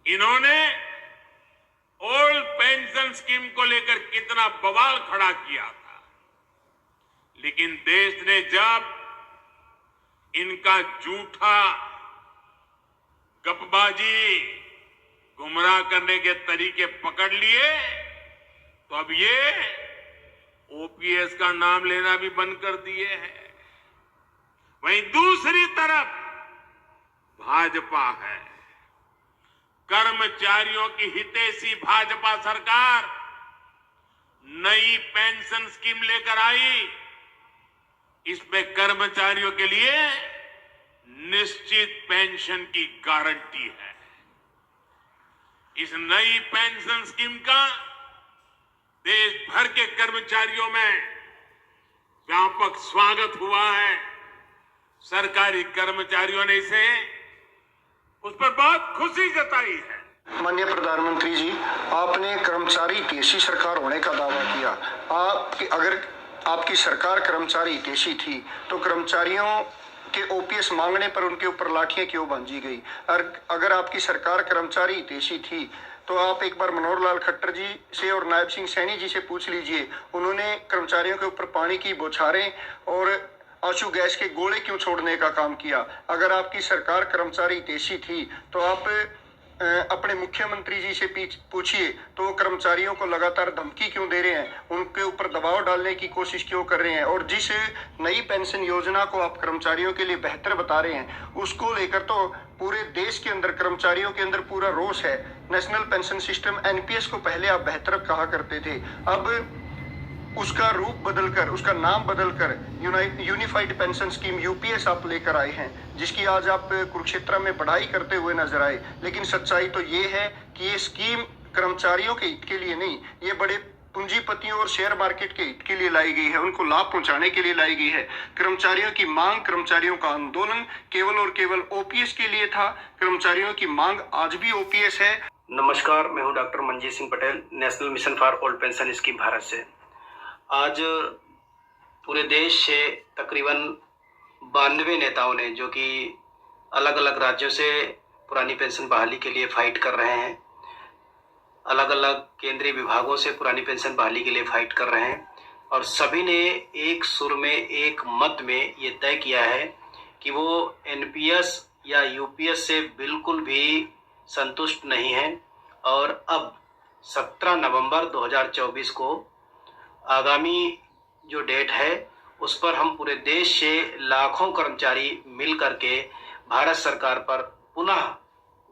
इन्होंने old pension scheme को लेकर कितना बवाल खड़ा किया था, लेकिन देश ने जब इनका झूठा गपबाजी, गुमराह करने के तरीके पकड़ लिए, तो अब ये ओपीएस का नाम लेना भी बंद कर दिए हैं। वहीं दूसरी तरफ भाजपा है, कर्मचारियों की हितैषी भाजपा सरकार नई पेंशन स्कीम लेकर आई। इसमें कर्मचारियों के लिए निश्चित पेंशन की गारंटी है। इस नई पेंशन स्कीम का देश भर के कर्मचारियों में व्यापक स्वागत हुआ है। सरकारी कर्मचारियों ने इसे उस पर बहुत खुशी जताई है। माननीय प्रधानमंत्री जी, आपने कर्मचारी हितैषी सरकार होने का दावा किया। अगर आपकी सरकार कर्मचारी हितैषी थी तो कर्मचारियों के ओपीएस मांगने पर उनके ऊपर लाठियां क्यों भांजी गई? और अगर आपकी सरकार कर्मचारी हितैषी थी तो आप एक बार मनोहर लाल खट्टर जी से और नायब सिंह सैनी जी से पूछ लीजिए, उन्होंने कर्मचारियों के ऊपर पानी की बौछारें और आंसू गैस के गोले क्यों छोड़ने का काम किया? अगर आपकी सरकार कर्मचारी हितैषी थी तो आप अपने मुख्यमंत्री जी से पूछिए तो वो कर्मचारियों को लगातार धमकी क्यों दे रहे हैं, उनके ऊपर दबाव डालने की कोशिश क्यों कर रहे हैं? और जिस नई पेंशन योजना को आप कर्मचारियों के लिए बेहतर बता रहे हैं, उसको लेकर तो पूरे देश के अंदर कर्मचारियों के अंदर पूरा रोष है। नेशनल पेंशन सिस्टम एनपीएस को पहले आप बेहतर कहा करते थे, अब उसका रूप बदलकर, उसका नाम बदलकर यूनिफाइड पेंशन स्कीम यूपीएस आप लेकर आए हैं, जिसकी आज आप कुरुक्षेत्र में बढ़ाई करते हुए नजर आए। लेकिन सच्चाई तो ये है कि ये स्कीम कर्मचारियों के हित के लिए नहीं, ये बड़े पूंजीपतियों और शेयर मार्केट के हित के लिए लाई गई है, उनको लाभ पहुंचाने के लिए लाई गई है। कर्मचारियों की मांग, कर्मचारियों का आंदोलन केवल और केवल ओपीएस के लिए था। कर्मचारियों की मांग आज भी ओपीएस है। नमस्कार, मैं हूं doctor Manjeet Singh Patel, national mission for old pension scheme Bharat से। आज पूरे देश से तकरीबन 92 नेताओं ने, जो कि अलग अलग राज्यों से पुरानी पेंशन बहाली के लिए फाइट कर रहे हैं, अलग अलग केंद्रीय विभागों से पुरानी पेंशन बहाली के लिए फाइट कर रहे हैं, और सभी ने एक सुर में, एक मत में ये तय किया है कि वो एनपीएस या यूपीएस से बिल्कुल भी संतुष्ट नहीं है। और अब 17 नवंबर 2024 को आगामी जो डेट है, उस पर हम पूरे देश से लाखों कर्मचारी मिल करके भारत सरकार पर पुनः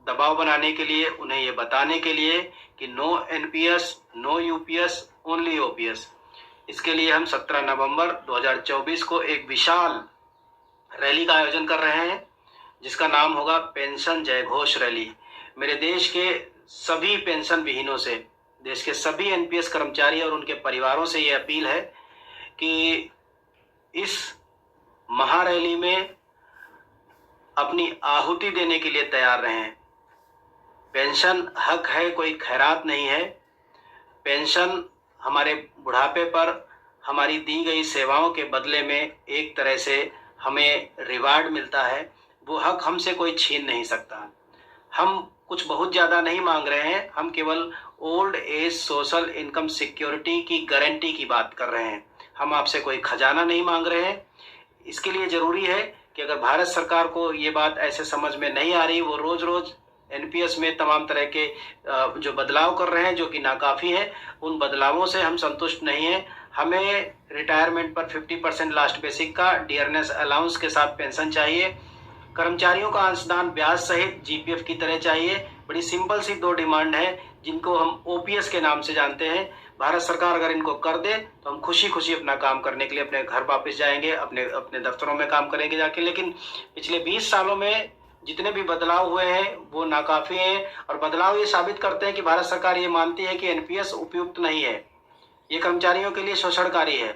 दबाव बनाने के लिए, उन्हें ये बताने के लिए कि no NPS, no UPS, only OPS. इसके लिए हम 17 नवंबर 2024 को एक विशाल रैली का आयोजन कर रहे हैं, जिसका नाम होगा पेंशन जय घोष रैली। मेरे देश के सभी पेंशन विहीनों से, देश के सभी एनपीएस कर्मचारी और उनके परिवारों से ये अपील है कि इस महारैली में अपनी आहुति देने के लिए तैयार रहें। पेंशन हक है, कोई खैरात नहीं है। पेंशन हमारे बुढ़ापे पर हमारी दी गई सेवाओं के बदले में एक तरह से हमें रिवार्ड मिलता है। वो हक हमसे कोई छीन नहीं सकता। हम कुछ बहुत ज़्यादा नहीं मांग रहे हैं, हम केवल old age social income security की गारंटी की बात कर रहे हैं। हम आपसे कोई खजाना नहीं मांग रहे हैं। इसके लिए ज़रूरी है कि अगर भारत सरकार को ये बात ऐसे समझ में नहीं आ रही, वो रोज़ रोज़ एनपीएस में तमाम तरह के जो बदलाव कर रहे हैं, जो कि नाकाफ़ी है, उन बदलावों से हम संतुष्ट नहीं हैं। हमें रिटायरमेंट पर 50% लास्ट बेसिक का डियरनेस अलाउंस के साथ पेंशन चाहिए। कर्मचारियों का अंशदान ब्याज सहित जीपीएफ की तरह चाहिए। बड़ी सिंपल सी 2 डिमांड है, जिनको हम ओपीएस के नाम से जानते हैं। भारत सरकार अगर इनको कर दे तो हम खुशी खुशी अपना काम करने के लिए अपने घर वापस जाएंगे, अपने दफ्तरों में काम करेंगे जाके। लेकिन पिछले 20 सालों में जितने भी बदलाव हुए हैं वो नाकाफ़ी हैं, और बदलाव ये साबित करते हैं कि भारत सरकार ये मानती है कि एनपीएस उपयुक्त नहीं है, ये कर्मचारियों के लिए शोषणकारी है।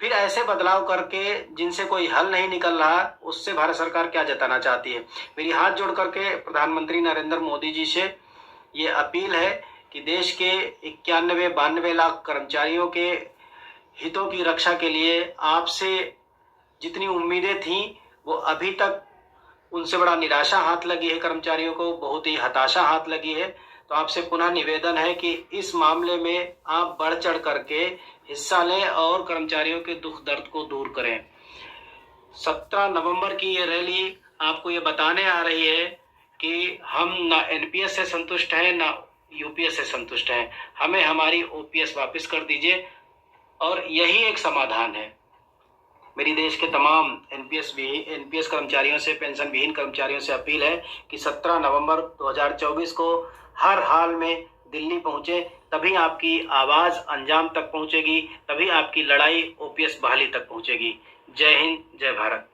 फिर ऐसे बदलाव करके जिनसे कोई हल नहीं निकल रहा, उससे भारत सरकार क्या जताना चाहती है? मेरी हाथ जोड़ करके प्रधानमंत्री नरेंद्र मोदी जी से ये अपील है कि देश के 91-92 लाख कर्मचारियों के हितों की रक्षा के लिए आपसे जितनी उम्मीदें थीं वो अभी तक उनसे बड़ा निराशा हाथ लगी है, कर्मचारियों को बहुत ही हताशा हाथ लगी है। तो आपसे पुनः निवेदन है कि इस मामले में आप बढ़ चढ़ करके हिस्सा लें और कर्मचारियों के दुख दर्द को दूर करें। 17 नवंबर की ये रैली आपको ये बताने आ रही है कि हम ना एनपीएस से संतुष्ट हैं ना यूपीएस से संतुष्ट हैं, हमें हमारी ओपीएस वापस कर दीजिए और यही एक समाधान है। मेरी देश के तमाम एनपीएस कर्मचारियों से, पेंशन विहीन कर्मचारियों से अपील है कि 17 नवंबर 2024 को हर हाल में दिल्ली पहुंचे, तभी आपकी आवाज़ अंजाम तक पहुंचेगी, तभी आपकी लड़ाई ओपीएस बहाली तक पहुंचेगी। जय हिंद, जय भारत।